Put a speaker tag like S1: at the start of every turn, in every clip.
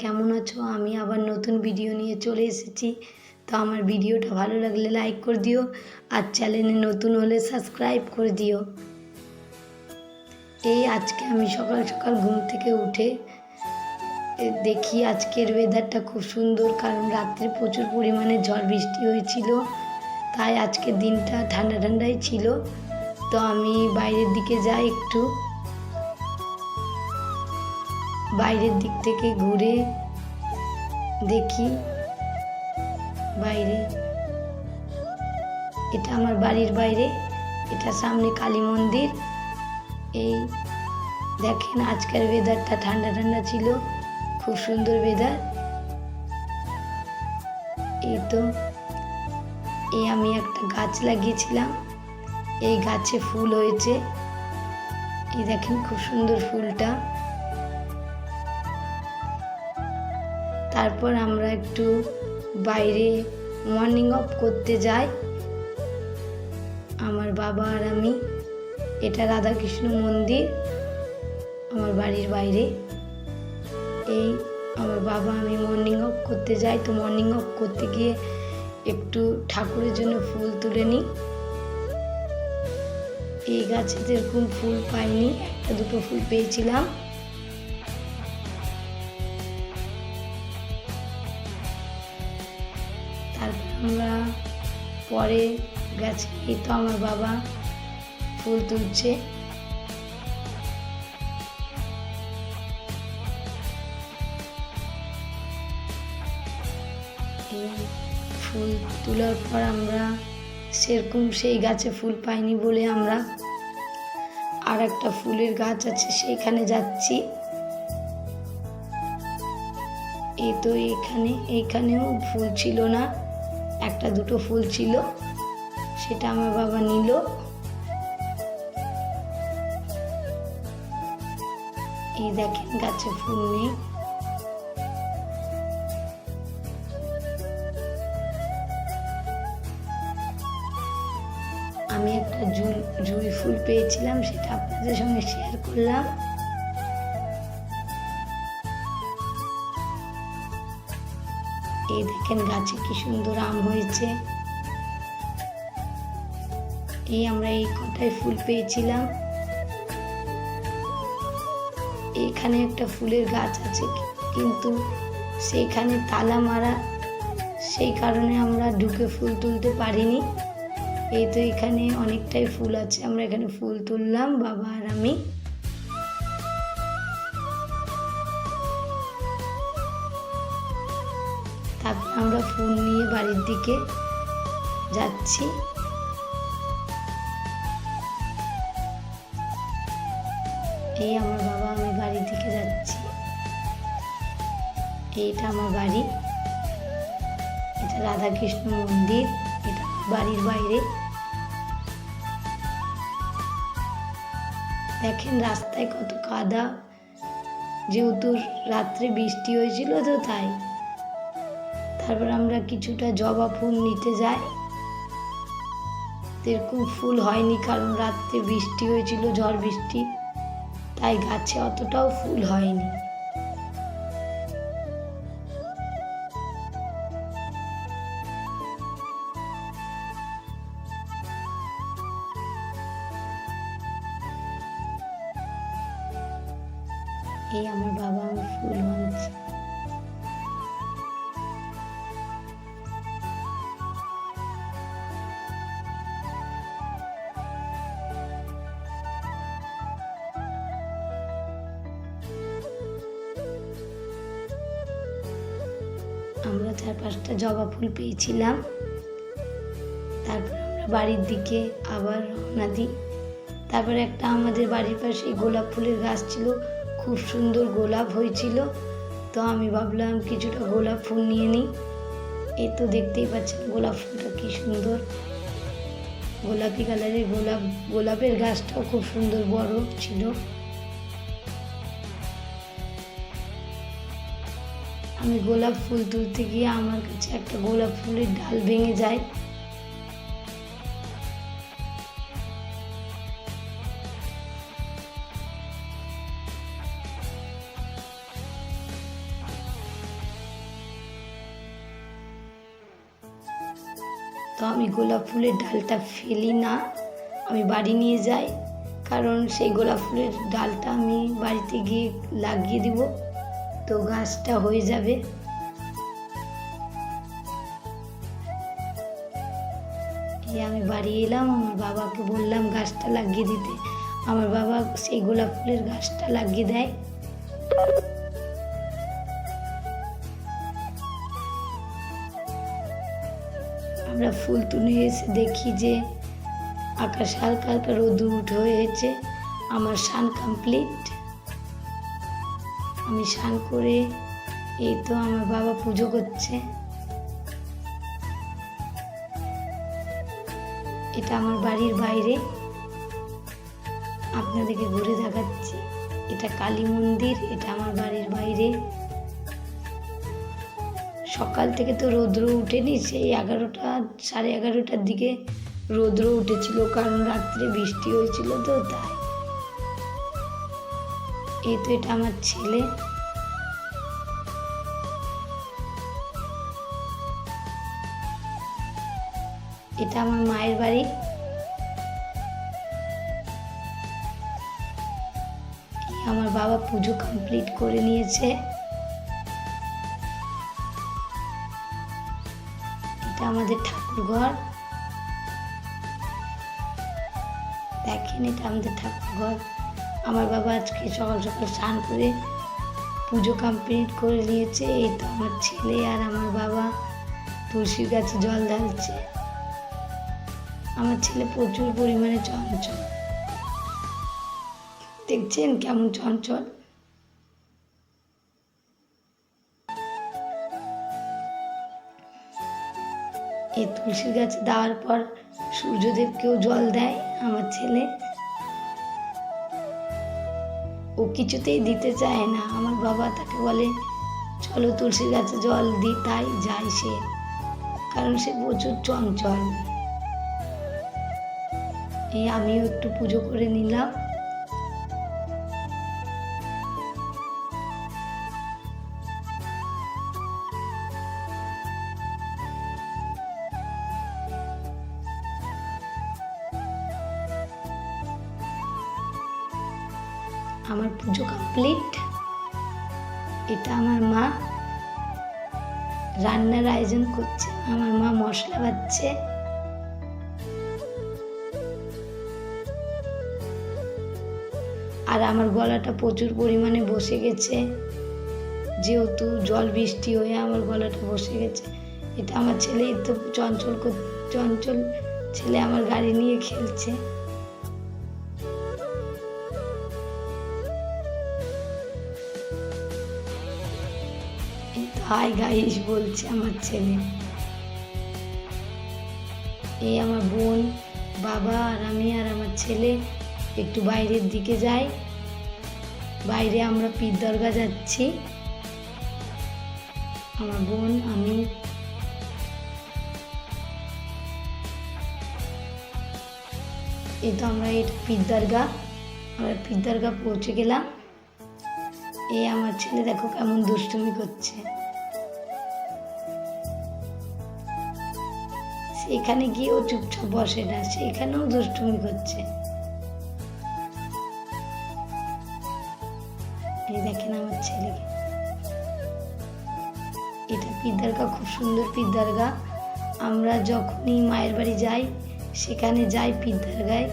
S1: কেমন আছো? আমি আবার নতুন ভিডিও নিয়ে চলে এসেছি। তো আমার ভিডিওটা ভালো লাগলে লাইক করে দিও, আর চ্যানেলে নতুন হলে সাবস্ক্রাইব করে দিও। আজকে আমি সকাল সকাল ঘুম থেকে উঠে দেখি আজকের ওয়েদারটা খুব সুন্দর, কারণ রাত্রে প্রচুর পরিমাণে ঝড় বৃষ্টি হয়েছিল, তাই আজকের দিনটা ঠান্ডা ঠান্ডাই ছিল। তো আমি বাইরের দিকে যাই, একটু বাইরের দিক থেকে ঘুরে দেখি বাইরে। এটা আমার বাড়ির বাইরে, এটা সামনে কালী মন্দির। দেখেন আজকের ওয়েদারটা ঠান্ডা ঠান্ডা ছিল, খুব সুন্দর ওয়েদার। আমি একটা গাছ লাগিয়েছিলাম, এই গাছে ফুল হয়েছে। দেখেন খুব সুন্দর ফুলটা। তারপর আমরা একটু বাইরে মর্নিং ওয়াক করতে যাই, আমার বাবা আর আমি। এটা রাধাকৃষ্ণ মন্দির আমার বাড়ির বাইরে। আমার বাবা আমি মর্নিং ওয়াক করতে যাই। তো মর্নিং ওয়াক করতে গিয়ে একটু ঠাকুরের জন্য ফুল তুলে নিই। এই গাছে যেরকম ফুল পাইনি, একটা দুটো ফুল পেয়েছিলাম। তারপর আমরা পরে গাছে, তো আমার বাবা ফুল তুলছে। ফুল তোলার পর আমরা সেরকম সেই গাছে ফুল পাইনি বলে আমরা আর একটা ফুলের গাছ আছে সেইখানে যাচ্ছি। তো এইখানেও ফুল ছিল না, একটা দুটো ফুল ছিল, সেটা আমার বাবা নিল। দেখেন গাছে ফুল নেই। আমি একটা জুঁই ফুল পেয়েছিলাম, সেটা আপনাদের সঙ্গে শেয়ার করলাম। দেখেন গাছে কি সুন্দর আম হয়েছে। আমরা এই কটায় ফুল পেয়েছিলাম। এখানে একটা ফুলের গাছ আছে, কিন্তু সেইখানে তালা মারা, সেই কারণে আমরা ঢুকে ফুল তুলতে পারিনি। তো এখানে অনেকটাই ফুল আছে, আমরা এখানে ফুল তুললাম বাবা আর আমি। তারপর আমরা ফুল নিয়ে বাড়ির দিকে যাচ্ছি। আমার বাবা আমি বাড়ির দিকে যাচ্ছি। এইটা আমার বাড়ি, এটা রাধাকৃষ্ণ মন্দির, এটা বাড়ির বাইরে। দেখেন রাস্তায় কত কাদা, যেহেতু রাত্রে বৃষ্টি হয়েছিল তো তাই। তারপর আমরা কিছুটা জবা ফুল নিতে যাই। এরকম ফুল হয়নি, কারণ রাত্রে বৃষ্টি হয়েছিল, ঝড় বৃষ্টি, তাই গাছে অতটাও ফুল হয়নি। আমার বাবা আমার ফুল ভাঙছে। আমরা 4-5টা জবা ফুল পেয়েছিলাম। তারপর আমরা বাড়ির দিকে আবার রওনা দিই। তারপর একটা আমাদের বাড়ির পাশে গোলাপ ফুলের গাছ ছিল, খুব সুন্দর গোলাপ হয়েছিল। তো আমি ভাবলাম কিছুটা গোলাপ ফুল নিয়ে নিই। তো দেখতেই পাচ্ছেন গোলাপ ফুলটা কি সুন্দর, গোলাপি কালারের গোলাপের গাছটাও খুব সুন্দর বড় ছিল। আমি গোলাপ ফুল তুলতে গিয়ে আমার কাছে একটা গোলাপ ফুলের ডাল ভেঙে যায়। তো আমি গোলাপ ফুলের ডালটা ফেলি না, আমি বাড়ি নিয়ে যাই, কারণ সেই গোলাপ ফুলের ডালটা আমি বাড়িতে গিয়ে লাগিয়ে দিব, তো গাছটা হয়ে যাবে। আমি বাড়ি এলাম, আমার বাবাকে বললাম গাছটা লাগিয়ে দিতে। আমার বাবা সেই গোলাপ ফুলের গাছটা লাগিয়ে দেয়। আমরা ফুল তুলে এসে দেখি যে আকাশ হালকা হালকা রোদ হয়েছে। আমার স্নান কমপ্লিট। আমি স্নান করে এই তো আমার বাবা পুজো করছে। এটা আমার বাড়ির বাইরে, আপনাদেরকে ঘুরে দেখাচ্ছি। এটা কালী মন্দির, এটা আমার বাড়ির বাইরে। সকাল থেকে তো রৌদ্র উঠেনি, সেই 11টা সাড়ে 11টার দিকে রৌদ্র উঠেছিল, কারণ রাত্রে বৃষ্টি হয়েছিল, তো তাই। এই তো এটা আমার ছেলে। এটা আমার মায়ের বাড়ি। আমার বাবা পুজো কমপ্লিট করে নিয়েছে। এটা আমাদের ঠাকুর ঘর, দেখেন এটা আমাদের ঠাকুর ঘর। আমার বাবা আজকে সকাল সকাল স্নান করে পুজো কমপ্লিট করে নিয়েছে। এই তো আমার ছেলে আর আমার বাবা তুলসীর গাছে জল ঢালছে। আমার ছেলে প্রচুর পরিমাণে চঞ্চল, দেখছেন কেমন চঞ্চল। এই তুলসীর গাছে দেওয়ার পর সূর্যদেবকেও জল দেয় আমার ছেলে। ও কিছুতেই দিতে চায় না। আমার বাবা তাকে বলে চলো তুলসীর গাছে জল দিই, তাই যায় সে, কারণ সে প্রচুর চঞ্চল। এই আমিও একটু পুজো করে নিলাম। আমার পুজো কমপ্লিট। এটা আমার মা রান্নার আয়োজন করছে। আমার মা মশলা বাটছে। আর আমার গলাটা প্রচুর পরিমাণে বসে গেছে, যেহেতু জল বৃষ্টি হয়ে আমার গলাটা বসে গেছে। এটা আমার ছেলে, তো চঞ্চল ছেলে আমার গাড়ি নিয়ে খেলছে। হাই গাইস বলছে আমার ছেলে। এই আমার বোন, বাবা আর আমি আর আমার ছেলে একটু বাইরের দিকে যাই। বাইরে আমরা পীর দরগা যাচ্ছি, আমার বোন, আমি। এই তো আমরা এই পীর দরগা, আমরা পীর দরগা পৌঁছে গেলাম। এই আমার ছেলে দেখো কেমন দুষ্টুমি করছে। সেখানে গিয়েও চুপচাপ বসে না, সেখানেও দুষ্টুমি করছে। এই দেখেন আমার ছেলেকে। এটা পীর দরগা, খুব সুন্দর পীর দরগা। আমরা যখনই মায়ের বাড়ি যাই সেখানে যাই পীর দরগায়।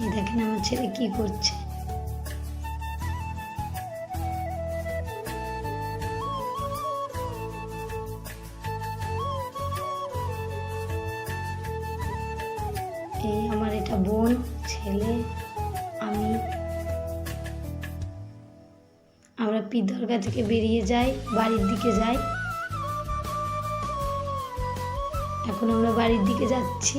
S1: এই দেখেন আমার ছেলে কি করছে। এই আমার এটা বোন, ছেলে, আমি। আমরা পীর দরগা থেকে বেরিয়ে যাই, বাড়ির দিকে যাই। এখন আমরা বাড়ির দিকে যাচ্ছি।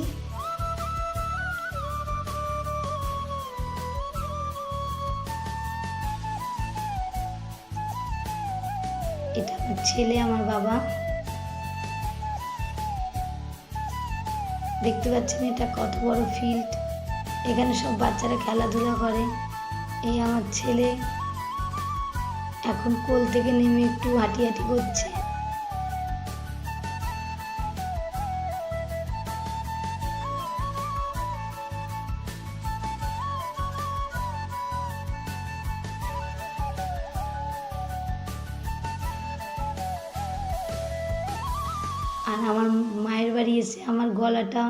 S1: এটা আমার ছেলে, আমার বাবা। দেখতে পাচ্ছেন এটা কত বড় ফিল্ড, এখানে সব বাচ্চারা খেলাধুলা করে। এই আমার ছেলে এখন কোল থেকে নেমে একটু হাঁটি করছে। আর আমার মায়ের বাড়ি এসে আমার গলাটা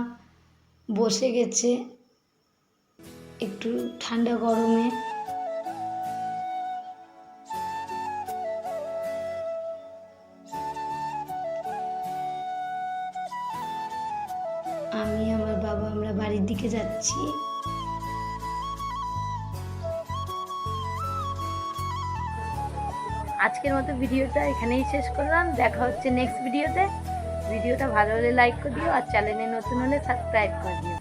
S1: বসে গেছে একটু ঠান্ডা গরমে। আমি আমার বাবা আমরা বাড়ির দিকে যাচ্ছি।
S2: আজকের মতো ভিডিওটা এখানেই শেষ করলাম। দেখা হচ্ছে নেক্সট ভিডিওতে। ভিডিওটা ভালো হলে লাইক করে দিও, আর চ্যানেলে নতুন হলে সাবস্ক্রাইব করে দিও।